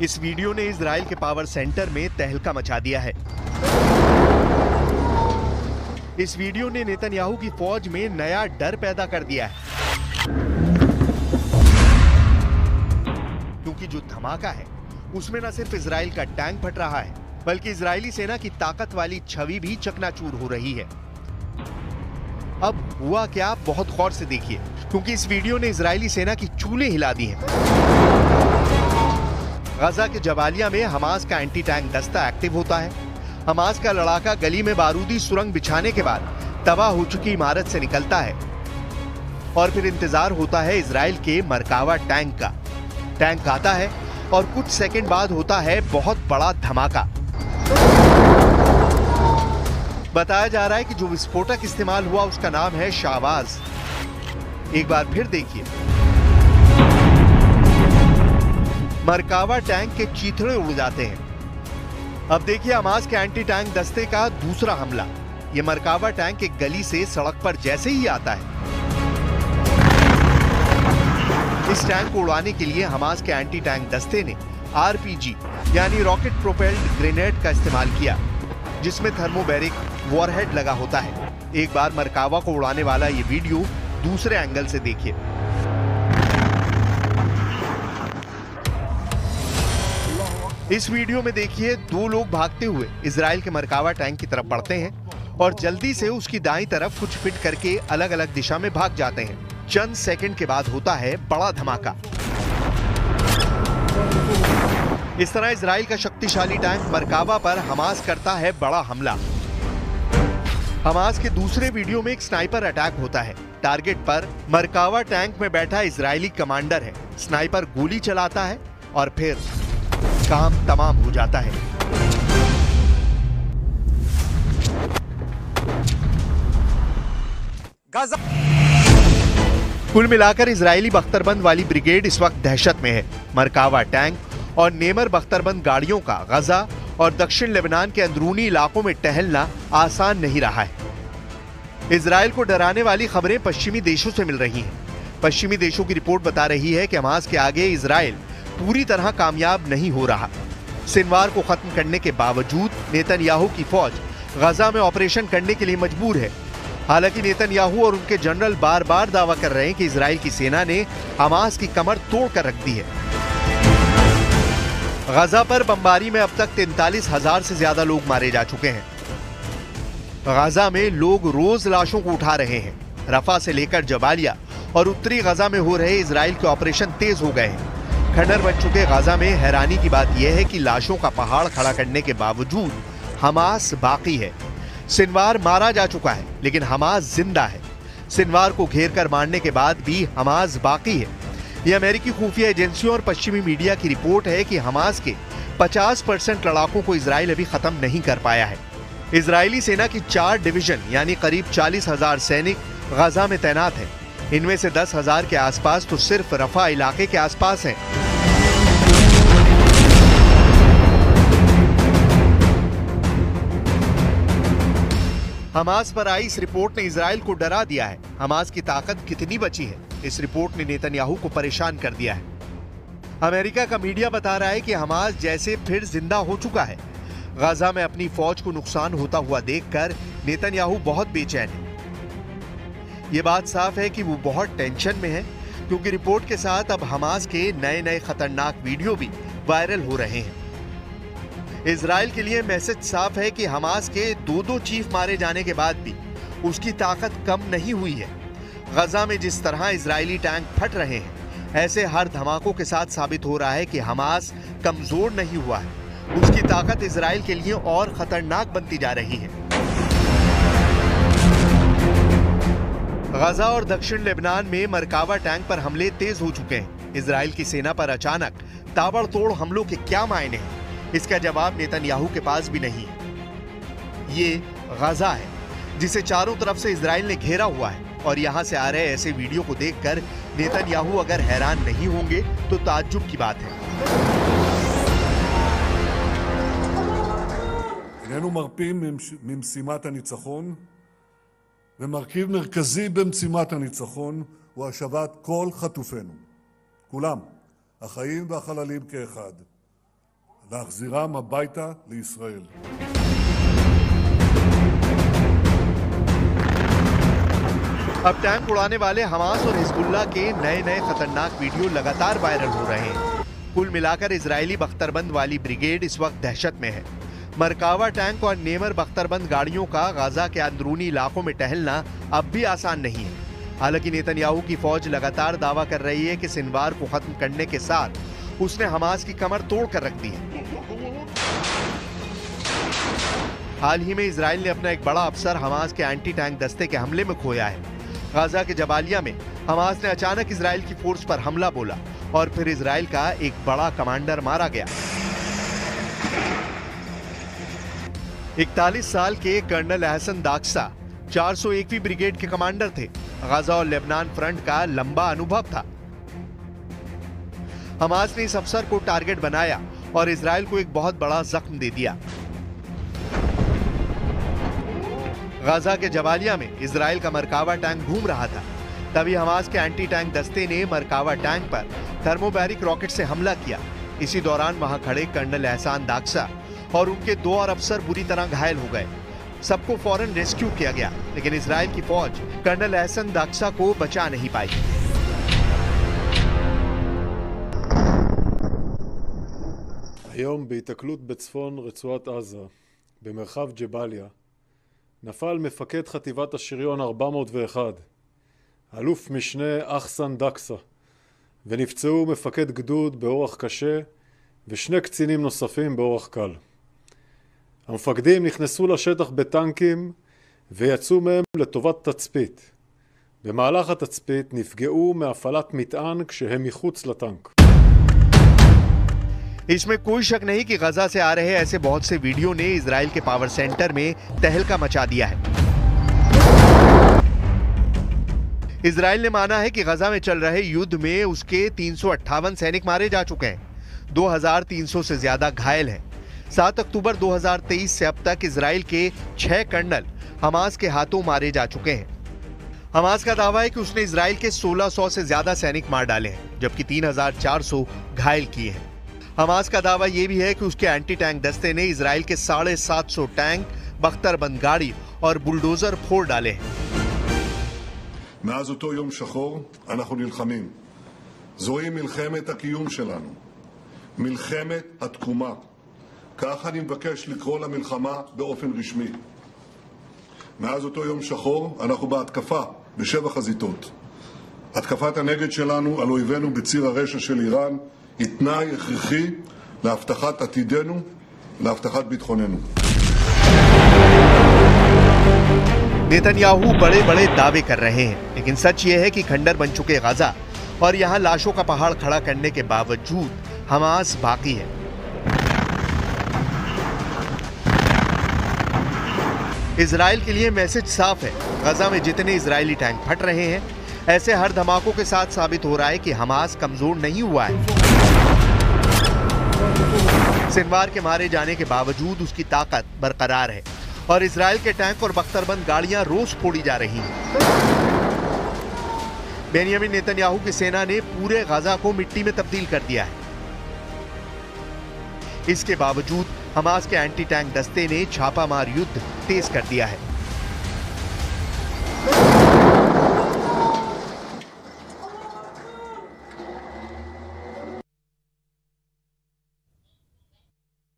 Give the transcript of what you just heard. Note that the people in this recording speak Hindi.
इस वीडियो ने इजराइल के पावर सेंटर में तहलका मचा दिया है। इस वीडियो ने नेतन्याहू की फौज में नया डर पैदा कर दिया है, क्योंकि जो धमाका है उसमें न सिर्फ इजराइल का टैंक फट रहा है, बल्कि इजरायली सेना की ताकत वाली छवि भी चकनाचूर हो रही है। अब हुआ क्या, बहुत गौर से देखिए, क्योंकि इस वीडियो ने इजरायली सेना की चूलें हिला दी हैं। गजा के जबालिया में हमास का एंटी टैंक दस्ता एक्टिव होता है। हमास का लड़ाका गली में बारूदी सुरंग बिछाने के बाद तबाह हो चुकी इमारत से निकलता है और फिर इंतजार होता है इजराइल के मरकावा टैंक का। टैंक आता है और कुछ सेकंड बाद होता है बहुत बड़ा धमाका। बताया जा रहा है कि जो विस्फोटक इस्तेमाल हुआ उसका नाम है शाहबाज। एक बार फिर देखिए, मरकावा टैंक के चीथड़े उड़ जाते हैं। अब देखिए हमास के एंटी टैंक दस्ते का दूसरा हमला। यह मरकावा टैंक एक गली से सड़क पर जैसे ही आता है, इस टैंक को उड़ाने के लिए हमास के एंटी टैंक दस्ते ने आरपीजी यानी रॉकेट प्रोपेल्ड ग्रेनेड का इस्तेमाल किया, जिसमें थर्मोबैरिक वॉरहेड लगा होता है। एक बार मरकावा को उड़ाने वाला ये वीडियो दूसरे एंगल से देखिए। इस वीडियो में देखिए दो लोग भागते हुए इजराइल के मरकावा टैंक की तरफ बढ़ते हैं और जल्दी से उसकी दाईं तरफ कुछ फिट करके अलग अलग दिशा में भाग जाते हैं। चंद सेकंड के बाद होता है बड़ा धमाका। इस तरह इजराइल का शक्तिशाली टैंक मरकावा पर हमास करता है बड़ा हमला। हमास के दूसरे वीडियो में एक स्नाइपर अटैक होता है। टारगेट पर मरकावा टैंक में बैठा इजरायली कमांडर है। स्नाइपर गोली चलाता है और फिर काम तमाम हो जाता है। गाजा। कुल मिलाकर इजरायली बख्तरबंद वाली ब्रिगेड इस वक्त दहशत में है। मरकावा टैंक और नेमर बख्तरबंद गाड़ियों का गजा और दक्षिण लेबनान के अंदरूनी इलाकों में टहलना आसान नहीं रहा है। इजराइल को डराने वाली खबरें पश्चिमी देशों से मिल रही हैं। पश्चिमी देशों की रिपोर्ट बता रही है कि हमास के आगे इजराइल पूरी तरह कामयाब नहीं हो रहा। सिनवार को खत्म करने के बावजूद नेतन्याहू की फौज गजा में ऑपरेशन करने के लिए मजबूर है। हालांकि नेतन्याहू और उनके जनरल बार बार दावा कर रहे हैं कि इजराइल की सेना ने हमास की कमर तोड़ कर रख दी है। गजा पर बमबारी में अब तक 43,000 से ज्यादा लोग मारे जा चुके हैं। गजा में लोग रोज लाशों को उठा रहे हैं। रफा से लेकर जबालिया और उत्तरी गजा में हो रहे इजराइल के ऑपरेशन तेज हो गए हैं। खंडर बन चुके गजा में हैरानी की बात यह है कि लाशों का पहाड़ खड़ा करने के बावजूद हमास बाकी है। सिनवार मारा जा चुका है, लेकिन हमास जिंदा है। सिनवार को घेर कर मारने के बाद भी हमास बाकी है। यह अमेरिकी खुफिया एजेंसियों और पश्चिमी मीडिया की रिपोर्ट है कि हमास के 50% लड़ाकों को इजराइल अभी खत्म नहीं कर पाया है। इजरायली सेना की 4 डिवीजन यानी करीब 40,000 सैनिक गजा में तैनात हैं। इनमें से 10,000 के आसपास तो सिर्फ रफा इलाके के आसपास हैं। हमास पर आई इस रिपोर्ट ने इजराइल को डरा दिया है। हमास की ताकत कितनी बची है, इस रिपोर्ट ने नेतन्याहू को परेशान कर दिया है। अमेरिका का मीडिया बता रहा है कि हमास जैसे फिर जिंदा हो चुका है। गजा में अपनी फौज को नुकसान होता हुआ देखकर नेतन्याहू बहुत बेचैन है। यह बात साफ है कि वो बहुत टेंशन में है, क्योंकि रिपोर्ट के साथ अब हमास के नए नए खतरनाक वीडियो भी वायरल हो रहे हैं। इजराइल के लिए मैसेज साफ है कि हमास के 2 चीफ मारे जाने के बाद भी उसकी ताकत कम नहीं हुई है। गजा में जिस तरह इजरायली टैंक फट रहे हैं, ऐसे हर धमाकों के साथ साबित हो रहा है कि हमास कमजोर नहीं हुआ है। उसकी ताकत इजराइल के लिए और खतरनाक बनती जा रही है। गजा और दक्षिण लेबनान में मरकावा टैंक पर हमले तेज हो चुके हैं। इजराइल की सेना पर अचानक ताबड़तोड़ हमलों के क्या मायने हैं, इसका जवाब नेतन्याहू के पास भी नहीं है। ये गजा है जिसे चारों तरफ से इजराइल ने घेरा हुआ है, और यहां से आ रहे ऐसे वीडियो को देखकर नेतन्याहू अगर हैरान नहीं होंगे तो ताज्जुब की बात है। איננו מרפים ממשימת הניצחון, ומרכיב מרכזי במשימת הניצחון הוא השבת כל חטופינו, כולם, החיים והחללים כאחד, להחזירם הביתה לישראל. अब टैंक उड़ाने वाले हमास और हिजबुल्लाह के नए नए खतरनाक वीडियो लगातार वायरल हो रहे हैं। कुल मिलाकर इजरायली बख्तरबंद वाली ब्रिगेड इस वक्त दहशत में है। मरकावा टैंक और नेमर बख्तरबंद गाड़ियों का गाजा के अंदरूनी इलाकों में टहलना अब भी आसान नहीं है। हालांकि नेतन्याहू की फौज लगातार दावा कर रही है कि सिनवार को खत्म करने के साथ उसने हमास की कमर तोड़ कर रख दी है। हाल ही में इजराइल ने अपना एक बड़ा अफसर हमास के एंटी टैंक दस्ते के हमले में खोया है। गाजा के जबालिया में हमास ने अचानक इजराइल की फोर्स पर हमला बोला और फिर इजराइल का एक बड़ा कमांडर मारा गया। 41 साल के कर्नल एहसन दाक्सा 401वीं ब्रिगेड के कमांडर थे। गाजा और लेबनान फ्रंट का लंबा अनुभव था। हमास ने इस अफसर को टारगेट बनाया और इजराइल को एक बहुत बड़ा जख्म दे दिया। गाजा के जबालिया में इजराइल का मरकावा टैंक घूम रहा था। तभी हमास के एंटी टैंक दस्ते ने मरकावा टैंक पर थर्मोबैरिक रॉकेट से हमला किया। इसी दौरान वहां खड़े कर्नल एहसान दाक्सा और उनके 2 और अफसर बुरी तरह घायल हो गए। सबको फौरन रेस्क्यू किया गया, लेकिन इजराइल की फौज कर्नल एहसन दाक्सा को बचा नहीं पाई। היום בהיתקלות בצפון רצועת עזה, במרחב ג'באליה, נפל מפקד חטיבת השריון 401, אלוף משנה אחסן דקסה, ונפצעו מפקד גדוד באורח קשה ושני קצינים נוספים באורח קל. המפקדים נכנסו לשטח בטנקים ויצאו מהם לטובת תצפית. במהלך התצפית נפגעו מהפעלת מטען כשהם מחוץ לטנק. इसमें कोई शक नहीं कि गजा से आ रहे ऐसे बहुत से वीडियो ने इजराइल के पावर सेंटर में तहलका मचा दिया है। इजराइल ने माना है कि गजा में चल रहे युद्ध में उसके 358 सैनिक मारे जा चुके हैं। 2300 से ज्यादा घायल हैं। 7 अक्टूबर 2023 से अब तक इजराइल के 6 कर्नल हमास के हाथों मारे जा चुके हैं। हमास का दावा है कि उसने इजराइल के 1600 से ज्यादा सैनिक मार डाले हैं, जबकि 3400 घायल किए हैं। हमास का दावा यह भी है कि उसके एंटी टैंक दस्ते ने इजराइल के 750 टैंक, बख्तरबंद गाड़ी और बुलडोजर फोड़ डाले हैं। מאז אותו יום שחור אנחנו נלחמים. זוהי מלחמת הקיום שלנו. מלחמת התקומה. כך אני מבקש לקרוא למלחמה באופן רשמי. מאז אותו יום שחור אנחנו בהתקפה ב7 חזיתות. התקפת הנגד שלנו על אויבינו בציר הרשע של איראן היא תנאי הכרחי להבטחת עתידנו, להבטחת ביטחוננו. नेतन्याहू बड़े बड़े दावे कर रहे हैं, लेकिन सच ये है कि खंडर बन चुके गाजा और यहां लाशों का पहाड़ खड़ा करने के बावजूद हमास बाकी है। इजराइल के लिए मैसेज साफ है। गाजा में जितने इजरायली टैंक फट रहे हैं, ऐसे हर धमाकों के साथ साबित हो रहा है कि हमास कमजोर नहीं हुआ है। सिनवार के मारे जाने के बावजूद उसकी ताकत बरकरार है और इजराइल के टैंक और बख्तरबंद गाड़ियां रोज फोड़ी जा रही हैं। बेंयामिन नेतन्याहू की सेना ने पूरे गाजा को मिट्टी में तब्दील कर दिया है। इसके बावजूद हमास के एंटी टैंक दस्ते ने छापामार युद्ध तेज कर दिया है।